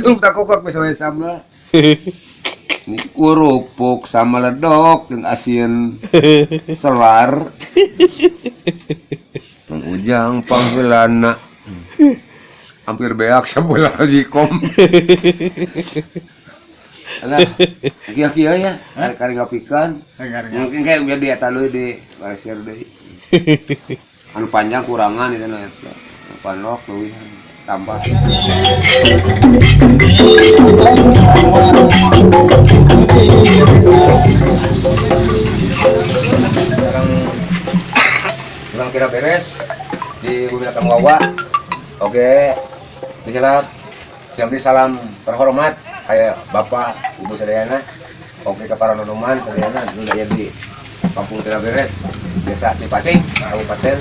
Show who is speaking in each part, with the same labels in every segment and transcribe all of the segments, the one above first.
Speaker 1: Lu tak kokok misalnya sama. Ini kerupuk sama ledok yang asin selar. Mang Ujang panggilanna. Hampir beak sebulan jikom. Alah, kia-kia ya, kari ngapikan. Mungkin kayak biar dia talu di pasir deui. Anu panjang kurangan itu na eta. Panlok leuwih tambah. Sekarang kira beres di mobil Kang Wawa. Oke, disilap. Jambi salam terhormat kayak Bapak Ibu sadayana. Oke ke para nonoman sadayana dulu aya di Kampung Kira Beres, Desa Cipacing, Kabupaten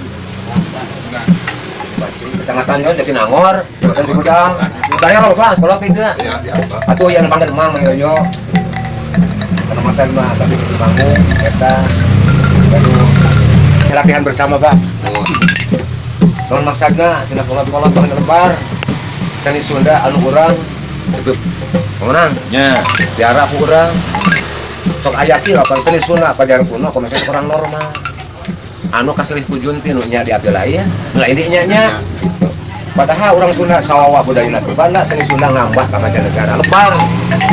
Speaker 1: Cipacing, Kecamatan Jatinangor, Kecamatan Sumedang. Sebenarnya lo Pak, sekolah pindah. Iya, biasa. Atuh yang panggil Mang Yoyo. Karena masan mah tapi di Bangun eta. Aduh. Latihan bersama, Pak. Non maksudnya cenah kolot-kolot pakai lebar. Seni Sunda anu urang itu. Menang. Nya, diarah ku urang. Sok aya kieu apa seni Sunda pajar kuno komentar orang normal. Anu kaselih ku junti nu nya diabdi lain. Lah ini nya. Padahal orang Sunda sawawa budayana teh banda seni Sunda ngambah ka mancanegara. Lebar.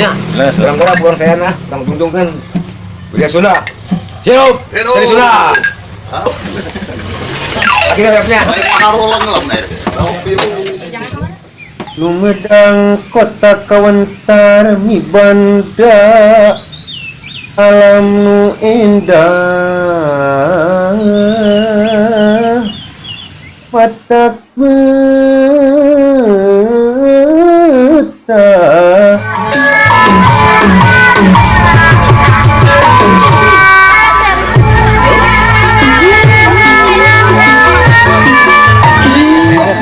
Speaker 1: Nya. Urang-urang pulang saya nah tang tunjungkeun budaya Sunda. Hidup seni Sunda. Akhirnya webnya.
Speaker 2: Lumedang kota kawentar mi banda alam nu indah patak betah.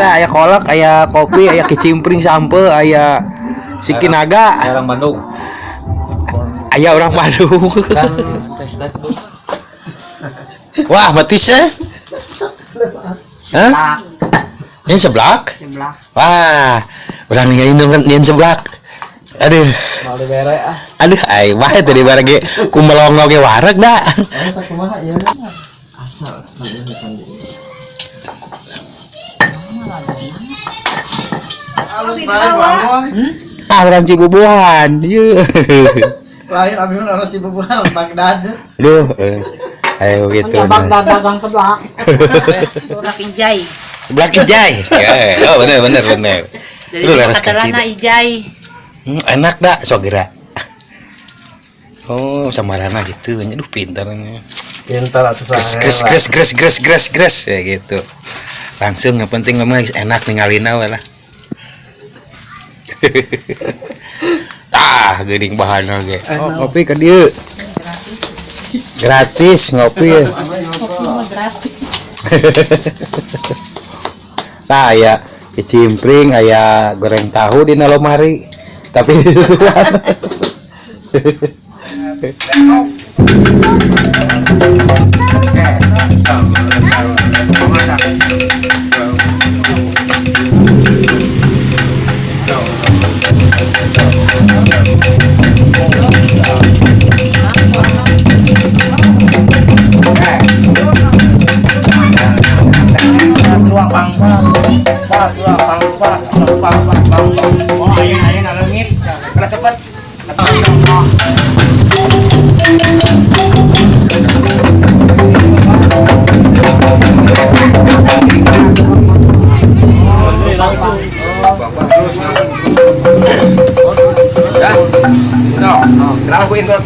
Speaker 3: Aya kolak, aya kopi, aya kicimpring sampe, aya sikinaga.
Speaker 4: Aya orang Bandung.
Speaker 3: Aya orang Bandung. Wah, matisnya. Hah? Ini seblak? Seblak. Wah, orang ninggalin dong nyen seblak. Aduh.
Speaker 4: Mau dibere ah.
Speaker 3: Aduh, ai mah teh dibere ge kumelongo ge wareg da.
Speaker 4: Sakumaha ieu? Asal
Speaker 3: Ah, orang Cibubuhan. Ieu.
Speaker 4: lahir abi mah orang Cibubuhan Bagdad.
Speaker 3: Aduh, ayo gitu.
Speaker 4: Bagdad dagang seblak.
Speaker 5: Seblak Ijai.
Speaker 3: Seblak Ijai. Ya, oh bener.
Speaker 5: Jadi kata Ijai.
Speaker 3: Enak dah, sok gerak. Oh, samarana gitu. Aduh, pintarnya.
Speaker 4: Pintar atuh saya.
Speaker 3: Gres ya gitu. Langsung yang penting ngomong enak ningalina we lah. Geuning bahan oge. Oh, kopi ka dieu. Gratis ngopi ya. Tah aya kicimpring, aya goreng tahu di lemari. Tapi
Speaker 1: kenapa aku intro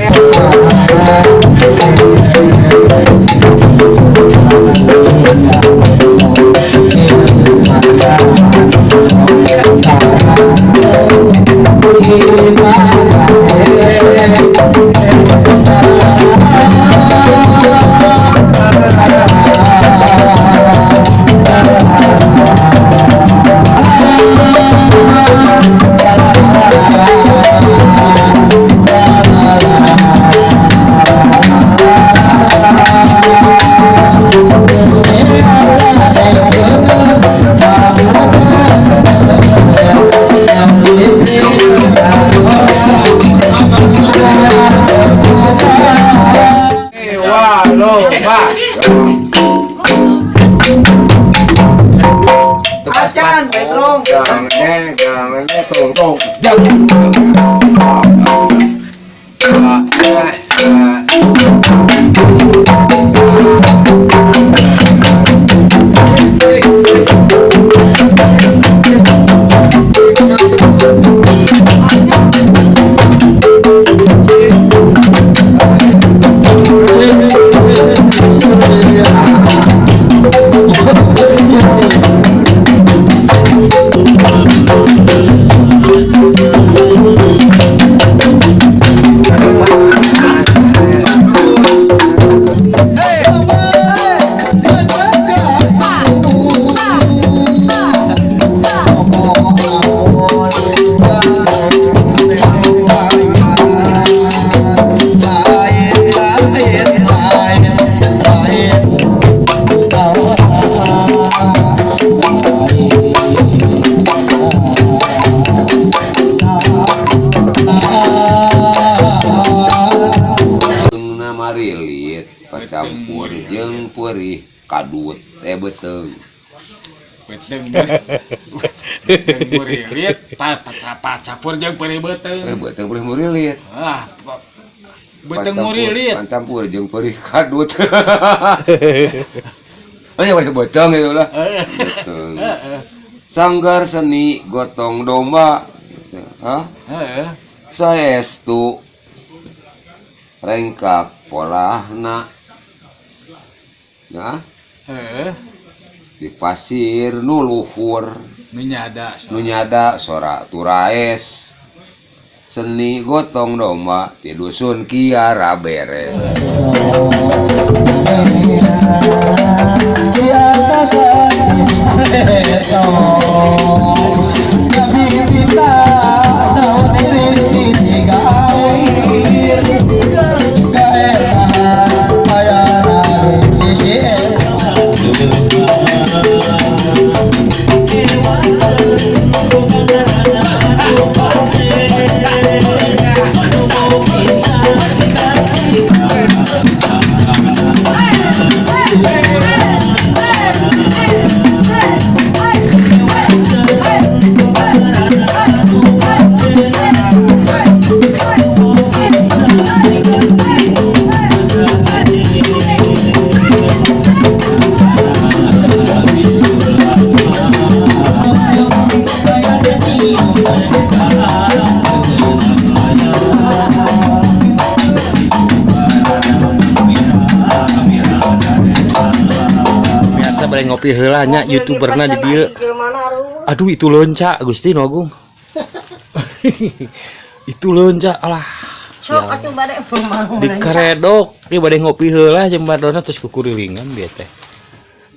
Speaker 4: macan, bedrong.
Speaker 1: Jangan tong. Marilit pacampur jeung perih kadut beteng.
Speaker 6: Beteng murilit, pacampur jeung perih beteng.
Speaker 1: Beteng perih murilit.
Speaker 6: Beteng murilit.
Speaker 1: Pacampur jeung perih kadut. Aya wae beteng ieu lah. Beteng. Sanggar seni gotong domba. Saestu rengkak polahna. Nah, di pasir nu luhur
Speaker 6: Nu
Speaker 1: nyada sora turaes. Seni gotong domba ti dusun Kiara beres.
Speaker 3: Bari ngopi heula nya youtuberna di dieu. Aduh itu lonca Gusti Agung. Itu lonca alah.
Speaker 5: Sok atuh bade mau.
Speaker 3: Di karedok ieu bade ngopi heula jembadona terus kukurilingan bieu teh.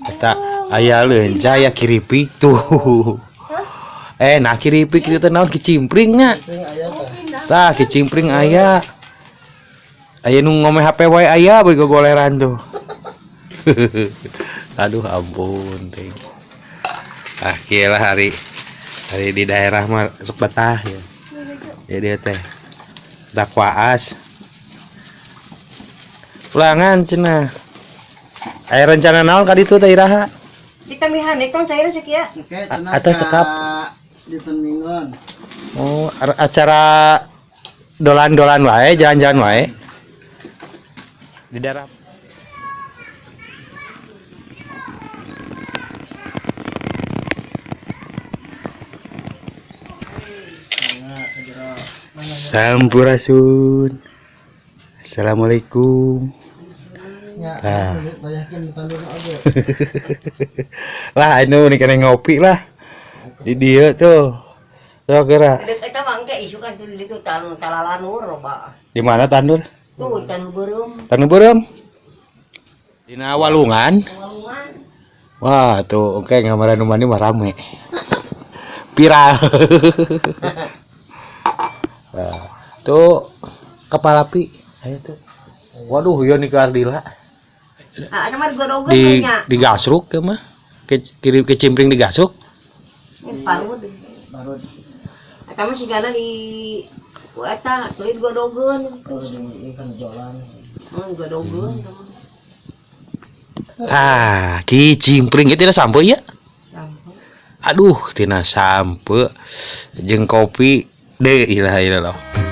Speaker 3: Eta aya leunca aya kiripik tuh. Nah kiripik itu teh naon kicimpring nya. Tah kicimpring aya. Aya nu ngomeh HP wae aya beuy gogoleran tuh. Aduh ampun teh. Kira hari di daerah mah betah ya. Jadi teh dakwaas. Ulangan cenah. Aya rencana naon ka ditu teh iraha?
Speaker 5: Ditambihan itu cair sakieu.
Speaker 3: Atau cekap
Speaker 4: Diteningon.
Speaker 3: Oh, acara dolan-dolan wae, jalan-jalan wae. Di daerah Sampurasun. Assalamualaikum. Lah anu nih kena ngopi lah. Di dia tuh. Tuh kira.
Speaker 5: Eta mah engke isu kan di ditu talalanur loba.
Speaker 3: Di mana tandur?
Speaker 5: Tuh tanu beureum.
Speaker 3: Tandur beureum. Dina Walungan. Wah, tuh oke ngamaran rumah ini mah rame. Viral. Nah, tuh kepala api. Ayo tuh. Waduh, yo nih ke Ardila.
Speaker 5: Ada mah godogan
Speaker 3: Di gasruk ya mah. Kirim ke cimpring di gasruk.
Speaker 5: Parut. Eta mah sigana di eta tulis godogan.
Speaker 4: Ikan jolan.
Speaker 5: Godogan.
Speaker 3: Ki cimpring itu tidak sampai ya? Aduh tina sampe jeung kopi deh ilah loh.